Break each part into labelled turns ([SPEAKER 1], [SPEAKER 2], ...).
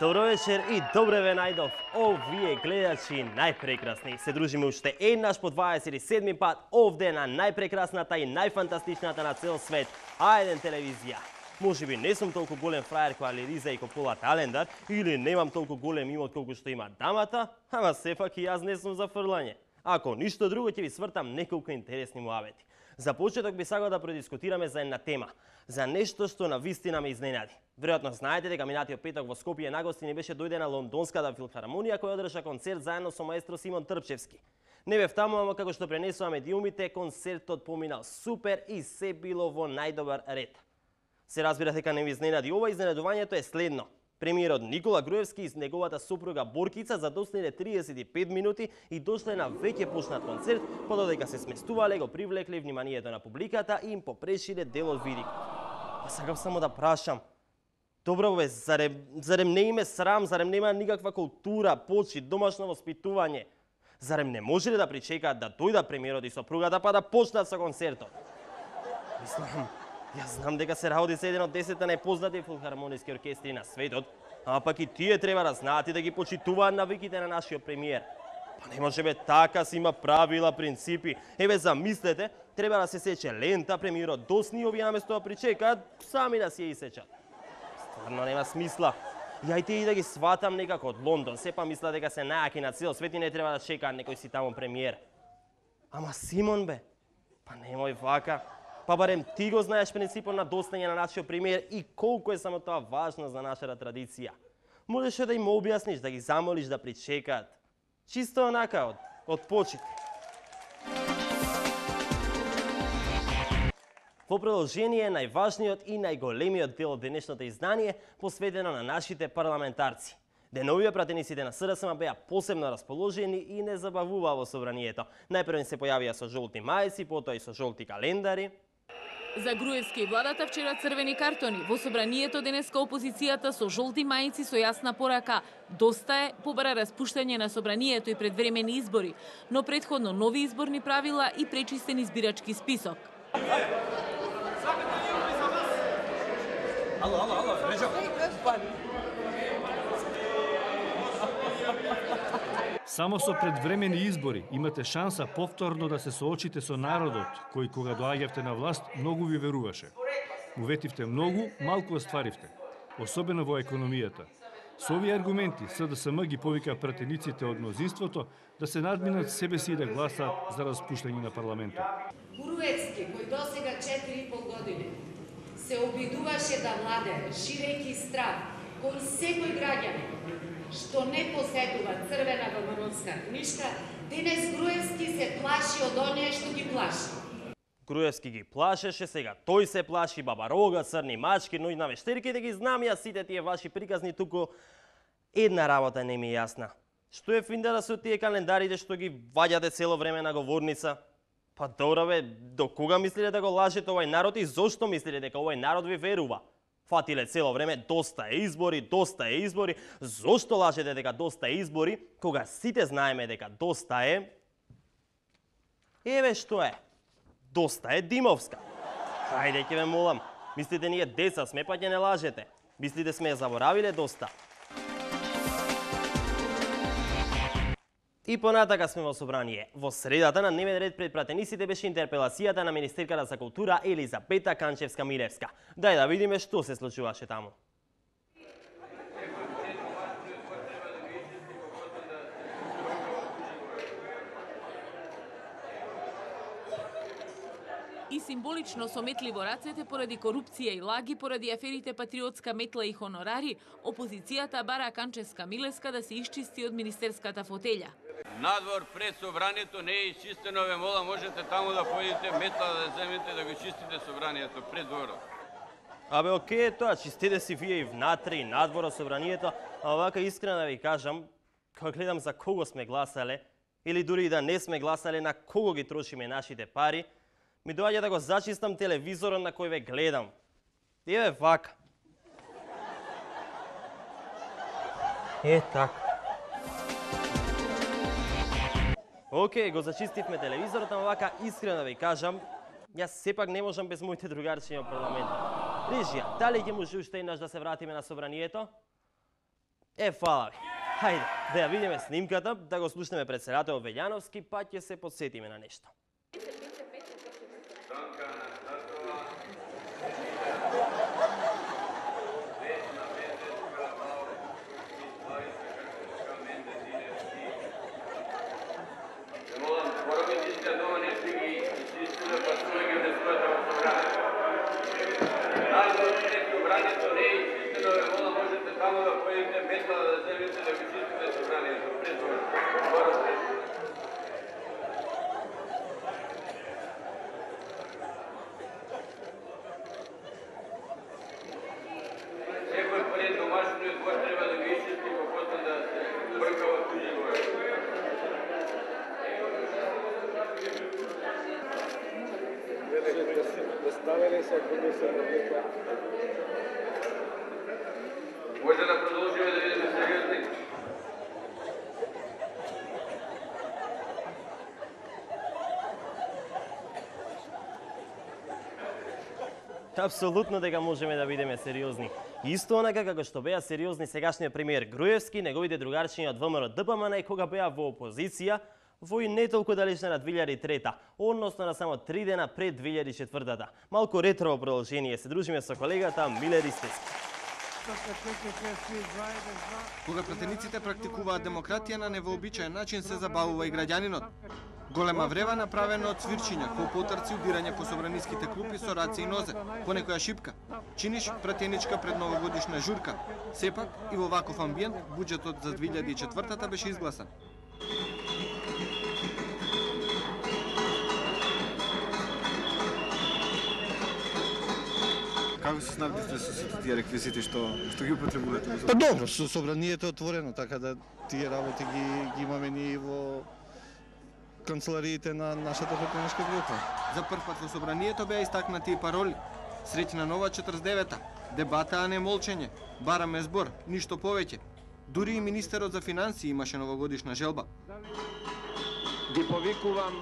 [SPEAKER 1] Добро вечер и добре ве најдов. Овие гледачи најпрекрасни. Се дружиме уште еднаш по 27 пат овде на најпрекрасната и најфантастичната на цел свет А1 телевизија. Можеби не сум толку голем фрајер која Лириза и Копола Талендар, или немам толку голем имот колку што има дамата, ама сепак и јас не сум за фрлање. Ако ништо друго ќе ви свртам неколку интересни муавети. За почеток би сакал да продискутираме за една тема, за нешто што на вистина ме изненади. Веројатно знаете дека минатиот петок во Скопје на гости ни беше дојдена Лондонската филхармонија која одржа концерт заедно со маестро Симон Трпчевски. Не бев таму, ама како што пренесува медиумите, концертот поминал супер и се било во најдобар ред. Се разбира дека не ви изненади ова, изненадувањето е следно. Премиерот Никола Груевски и неговата супруга Боркица задосниле 35 минути и дошле на веќе почнат концерт, па додека се сместувале го привлекле вниманието на публиката и им попрешиле дел од видикот. Па сакам само да прашам, добро бе, зарем не име срам, зарем нема никаква култура, почит, домашно воспитување? Зарем не можеле да причекаат да дојда премиерот и сопругата па да почнат со концертот? Мислам, јас знам дека се работи за еден од 10 најпознати филхармониски оркестри на светот, а пак и тие треба да знаат и да ги почитуваат навиките на нашиот премиер. Па не може бе така, си има правила, принципи. Еве замислете, треба да се сече лента, премиерот досни, овие наместо да причекаат, сами да си ја исечат. Стварно нема смисла. Јајте и да ги сватам некако од Лондон, сепа мисла дека се најаки на цел свет и не треба да чекаат некој си таму премиер. Ама Симон бе, па немој вака. Па барем ти го знаеш принципот на достање на нашиот премиер и колку е само тоа важно за нашата традиција. Можеше да им објасниш, да ги замолиш да причекаат. Чисто онака, од почит. Во продолжение најважниот и најголемиот дел од денешното издание посветено на нашите парламентарци. Деновиве пратениците на СДСМ беа посебно расположени и не забавуваа во собранието. Најпрво им се појавија со жолти мајци, потоа и со жолти календари.
[SPEAKER 2] За Груевски и владата вчера црвени картони. Во собранието денеска опозицијата со жолти мајци со јасна порака "Доста е" побара распуштање на собранието и предвремени избори, но претходно нови изборни правила и пречистен избирачки список.
[SPEAKER 3] Само со предвремени избори имате шанса повторно да се соочите со народот, кој кога доаѓавте на власт многу ви веруваше. Му ветивте многу, малку остваривте, особено во економијата. Со овие аргументи СДСМ ги повика пратениците од мнозинството да се надминат себе си и да гласаат за распуштање на парламентот.
[SPEAKER 4] Груевски, кој досега 4,5 години се обидуваше да владее, ширејќи страх кој секој граѓанин што не поседува црвена ВМРО-ска книжка, денес Груевски се плаши од оние што ги плаши.
[SPEAKER 1] Груевски ги плашеше, сега тој се плаши, баба Рога, црни мачки, ноќ на вештерките ги знам ја сите тие ваши приказни, туку една работа не ми е јасна. Што е финдера со тие календарите што ги ваѓате цело време на говорница? Па добро бе, до кога мислите да го лажете овој народ и зошто мислите дека овој народ ви верува? Фатиле цело време доста е избори, доста е избори. Зошто лажете дека доста е избори, кога сите знаеме дека доста е? Еве што е. Доста е Димовска. Хајде ќе ве молам. Мислите ние деца сме, па ќе не лажете. Мислите сме ја заборавиле доста. И понатака сме во собрание. Во средата на дневен ред пред пратениците беше интерпелацијата на министерката за култура Елизабета Канчевска-Милевска. Дај да видиме што се случуваше таму.
[SPEAKER 2] И символично со метли во рацете поради корупција и лаги, поради аферите Патриотска метла и хонорари, опозицијата бара Канчевска-Милевска да се исчисти од министерската фотелја.
[SPEAKER 5] Надвор пред собранието не е изчистено, ве мола, можете таму да поидете метла да земете да го чистите собранието пред дворот.
[SPEAKER 1] Абе, окей е тоа, чистете си вие и внатре и надвор од собранието, а вака искрено да ви кажам, кога гледам за кого сме гласале, или дури и да не сме гласале, на кого ги трошиме нашите пари, ми доаѓа да го зачистам телевизорот на кој ве гледам. Еве вака. Така. Океј, го зачистивме телевизорот, ама вака искрено да ви кажам, јас сепак не можам без моите другарчиња во парламентот. Режија, дали ќе може уште еднаш да се вратиме на собранието? Фала ви. Хајде, да ја видиме снимката, да го слушнеме председател Вељановски, па ќе се подсетиме на нешто.
[SPEAKER 5] Може да продолжиме да видиме сериозни.
[SPEAKER 1] Апсолутно дека можеме да бидеме сериозни. Исто онака како што беа сериозни сегашниот премиер Груевски, неговите другарчиња од ВМРО ДПМН кога беа во опозиција во и не толку далечна на 2003-та, односно на само 3 дена пред 2004-та. Малку ретро продолжение, се дружиме со колегата Миле Ристевски.
[SPEAKER 6] Кога пратениците практикуваат демократија на невообичаен начин, се забавува и граѓанинот. Голема врева направена од свирчиња, колпотрци, удирање по собраниските клупи со раце и нозе, по некоја шипка. Чиниш пратеничка пред новогодишна журка. Сепак, и во ваков амбиент, буџетот за 2004-та беше изгласан.
[SPEAKER 7] Како се снабдивте со сите тие реквизити што ги употребувате?
[SPEAKER 8] Па добро, собранието е отворено, така да тие работи ги имаме ние во канцелариите на нашата пратеничка група.
[SPEAKER 6] За прв пат во собранието беа истакнати и пароли. Среќна нова 49-та, дебата а не молчење, бараме збор, ништо повеќе. Дури и министерот за финансии имаше новогодишна желба.
[SPEAKER 9] Ги повикувам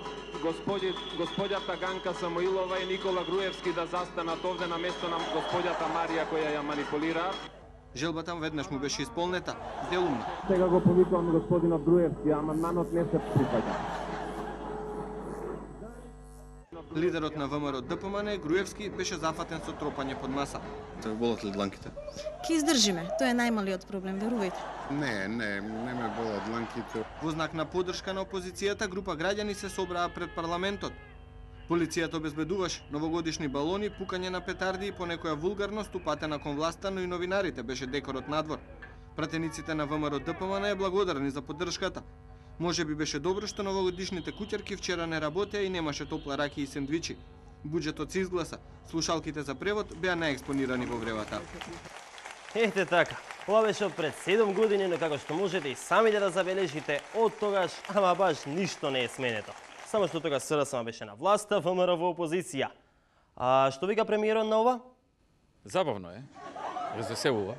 [SPEAKER 9] господјата Ганка Самоилова и Никола Груевски да застанат овде на место на господјата Марија која ја манипулира.
[SPEAKER 6] Желбата веднаш му беше исполнета, делумно.
[SPEAKER 9] Сега го повикувам господинот Груевски, амандманот не се прифаќа.
[SPEAKER 6] Лидерот на ВМРО ДПМН Груевски беше зафатен со тропање под маса.
[SPEAKER 7] Те болат ли дланките?
[SPEAKER 10] Ке издржиме, тоа е најмалиот проблем, верувајте.
[SPEAKER 7] Не ме болат дланките.
[SPEAKER 6] Во знак на поддршка на опозицијата, група граѓани се собраа пред парламентот. Полицијата обезбедуваше новогодишни балони, пукање на петарди и по некоја вулгарност упатена кон власта, но и новинарите беше декорот надвор. Пратениците на ВМРО ДПМН е благодарни за поддршката. Може би беше добро што новогодишните куќерки вчера не работеа и немаше топла раки и сендвичи. Буџетот се изгласа, слушалките за превод беа наекспонирани во вревата.
[SPEAKER 1] Ете така, ова беше од пред 7 години, но како што можете и самите да забележите, од тогаш, ама баш ништо не е сменето. Само што тогаш СРСМ беше на власта, ВМРО во опозиција. А што вика премиерот на ова?
[SPEAKER 11] Забавно е, развеселува.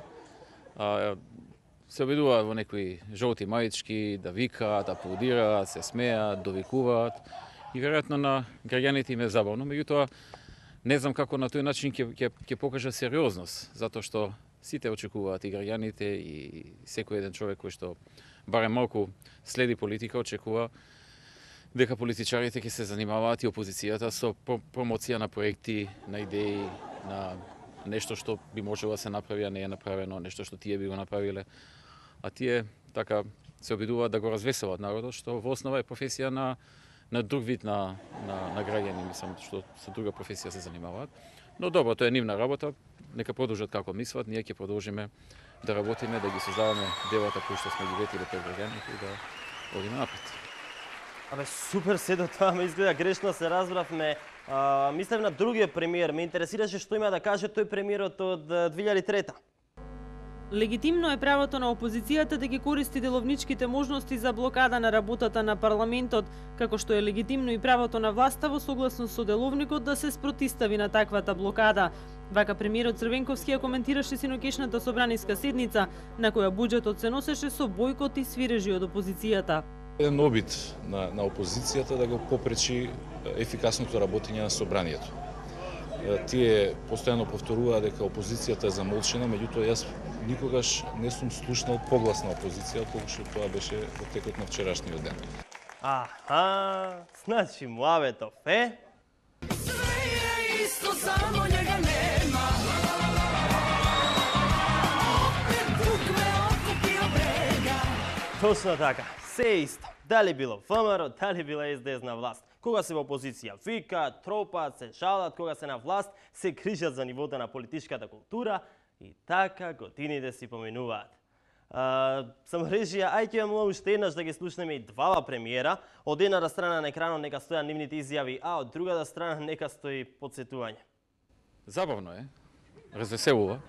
[SPEAKER 11] Се обидуваат во некои жолти мајички, да викаат, аплодираат, се смеат, довикуваат. И веројатно на граѓаните им е забавно, меѓутоа не знам како на тој начин ќе покажа сериозност, затоа што сите очекуваат и граѓаните и секој еден човек кој што барем малку следи политика очекува дека политичарите ќе се занимаваат и опозицијата со промоција на проекти, на идеи, на нешто што би можело да се направи, а не е направено, нешто што тие би го направиле. А тие така се обидуваат да го развеселат народот, што во основа е професија на друг вид на граѓани, мислам, што со друга професија се занимаваат. Но добро, тоа е нивна работа, нека продолжат како мислат, ние ќе продолжиме да работиме, да ги создаваме делата кои што сме ги ветиле пред граѓаните и да одиме напред.
[SPEAKER 1] Абе, супер се до тоа, ме изгледа грешно се разбравме. Мислев на другиот премиер, ме интересираше што има да каже тој премиерот од 2003-та.
[SPEAKER 12] Легитимно е правото на опозицијата да ги користи деловничките можности за блокада на работата на парламентот, како што е легитимно и правото на власта во согласност со деловникот да се спротистави на таквата блокада. Вака премиерот Црвенковски ја коментираше синокешната собраниска седница, на која буџетот се носеше со бојкот и свирежи од опозицијата.
[SPEAKER 13] Еден обид на опозицијата да го попречи ефикасното работење на собранието. Тие постојано повторуваат дека опозицијата е замолчена, меѓутоа јас никогаш не сум слушнал погласна опозиција, колку тоа беше во текот на вчерашниот ден.
[SPEAKER 1] Аха, значи Муаветов е?
[SPEAKER 14] Sve je isto, samo njega nema. Opet dugme okupio brega.
[SPEAKER 1] Точно така, се е исто. Дали било ВМРО, дали била СДС на власт. Кога се во опозиција викаат, тропаат, се жалат, кога се на власт, се грижат за нивото на политичката култура и така годините си поминуваат. Сам режија, ајде ја молам уште еднаш да ги слушнеме и двава премиера. Од едната страна на екранот нека стојат нивните изјави, а од другата страна нека стои подсетување.
[SPEAKER 11] Забавно е, развеселува.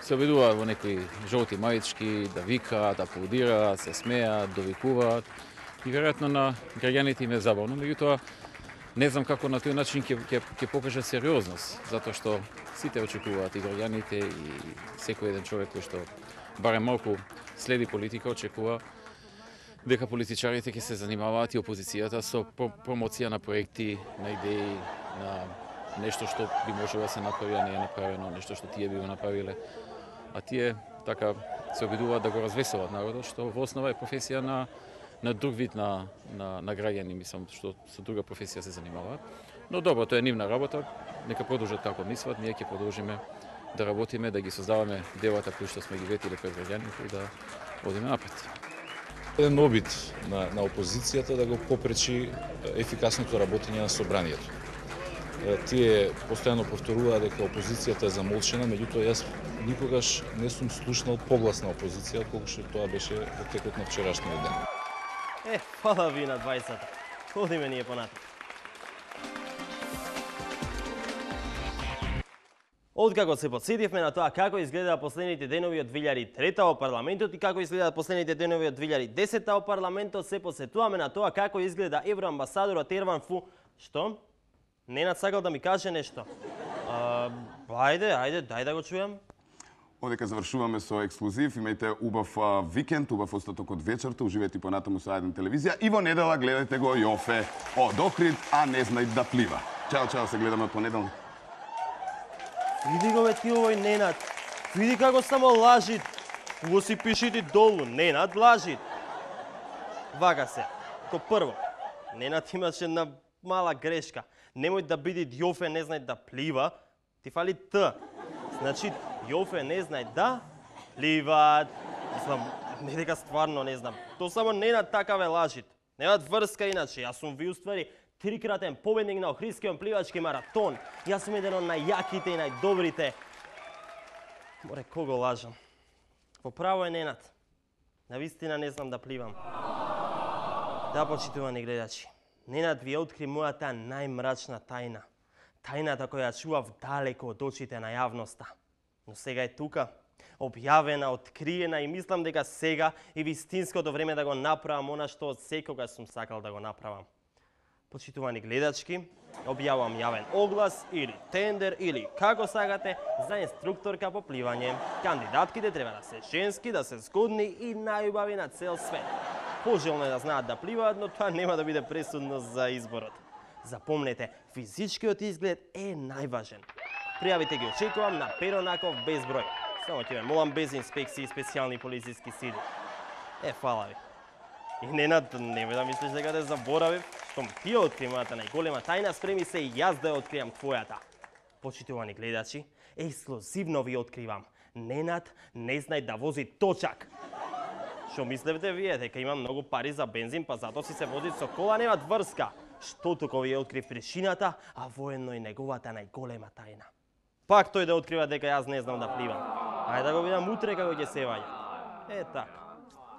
[SPEAKER 11] Се обидуваат во некои жолти мајчки, да викаат, да аплодираат, се смеат, довикуваат. И веројатно на граѓаните им е забавно, меѓутоа не знам како на тој начин ќе покаже сериозност, затоа што сите очекуваат, и граѓаните, и секој еден човек кој што барем малку следи политика, очекува дека политичарите ќе се занимаваат и опозицијата со промоција на проекти, на идеи, на нешто што би можело да се направи, а не е направено, нешто што тие би го направиле. А тие така се обидуваат да го развеселат народот, што во основа е професија на друг вид на граѓани, мислам, што со друга професија се занимаваат. Но добро, тоа е нивна работа, нека продолжат како мислат, ние ќе продолжиме да работиме, да ги создаваме делата кои што сме ги ветиле пред граѓаните и да одиме напред.
[SPEAKER 13] Еден обид на опозицијата да го попречи ефикасното работење на собранието. Тие постојано повторуваат дека опозицијата е замолчена, меѓутоа јас никогаш не сум слушнал погласна опозиција, колку тоа беше во текот на вчерашниот ден.
[SPEAKER 1] Фала ви на 20-та. Одиме ние понатаму. Откако се подсетивме на тоа како изгледа последните денови од 2003 во парламентот и како изгледаат последните денови од 2010 во парламентот, се посетуваме на тоа како изгледа евроамбасадорот Ерван Фу. Што? Ненад сакал да ми каже нешто. Ајде, дај да го чујам.
[SPEAKER 15] Одека завршуваме со ексклузив, имајте убав викенд, убав остаток од вечерта, уживете понатаму со А1 телевизија и во недела гледајте го Јофе од Охрид, а не знај да плива. Чао, се гледаме понеделник.
[SPEAKER 1] Види го ти овој Ненад. Види како само лажит. Го си пишите долу, Ненад лажит. Вака се. Ко прво, Ненад имаше една мала грешка. Немој да биде Јофе не знај да плива, ти фали Т. Значи, Јофе не знај да пливаат. Мислам, не дека стварно не знам. То само Ненад такаве лажит. Немаат врска иначе. Јас сум ви уствари трикратен победник на Охридскиот пливачки маратон. Јас сум еден од најјаките и најдобрите. Море, кого лажам? По право е Ненад. Навистина не знам да пливам. Да, почитувани гледачи. Ненад ви откри мојата најмрачна тајна. Тајната која чував далеко од очите на јавноста. Но сега е тука, објавена, откриена и мислам дека сега е вистинското време да го направам она што од секогаш сум сакал да го направам. Почитувани гледачки, објавам јавен оглас или тендер или како сакате за инструкторка по пливање. Кандидатките треба да се женски, да се згодни и најубави на цел свет. Пожелно е да знаат да пливаат, но тоа нема да биде пресудно за изборот. Запомнете, физичкиот изглед е најважен. Пријавите ги очекувам на Перонаков безброј. Само ќе ме молам без инспекции и специјални полициски сили. Фала ви. И Ненад, немој да мислиш дека те заборавив, штом ти откри мојата најголема тајна, спреми се и јас да ја откријам твојата. Почитувани гледачи, ексклузивно ви откривам. Ненад не знај да вози точак. Што мислевте вие, дека има многу пари за бензин, па затоа си се вози со кола, немат врска? Што тука ви открив причината, а воедно и неговата најголема тајна. Пак тој да открива дека јас не знам да пливам. Ајде да го видам утре како ќе се ваѓа. Така.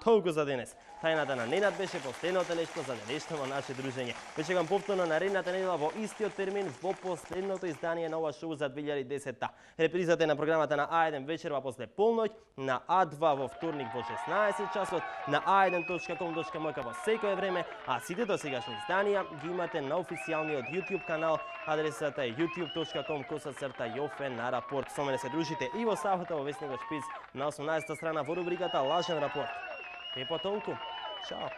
[SPEAKER 1] Толку за денес. Тајната на Ненад беше последното нешто за денешното наше дружење. Ве чекам повторно наредната недела во истиот термин во последното издание на ова шоу за 2010-та. Репризата на програмата на А1 вечерва после полноќ, на А2 во вторник во 16 часот, на a1.com.mk во секое време, а сите досегашни изданија ги имате на официјалниот YouTube канал. Адресата е youtube.com/Јофе на рапорт. Со мене се дружите и во сабота во весникот Шпиц на 18-та страна во рубриката Лажен рапорт. И по толку. Чао.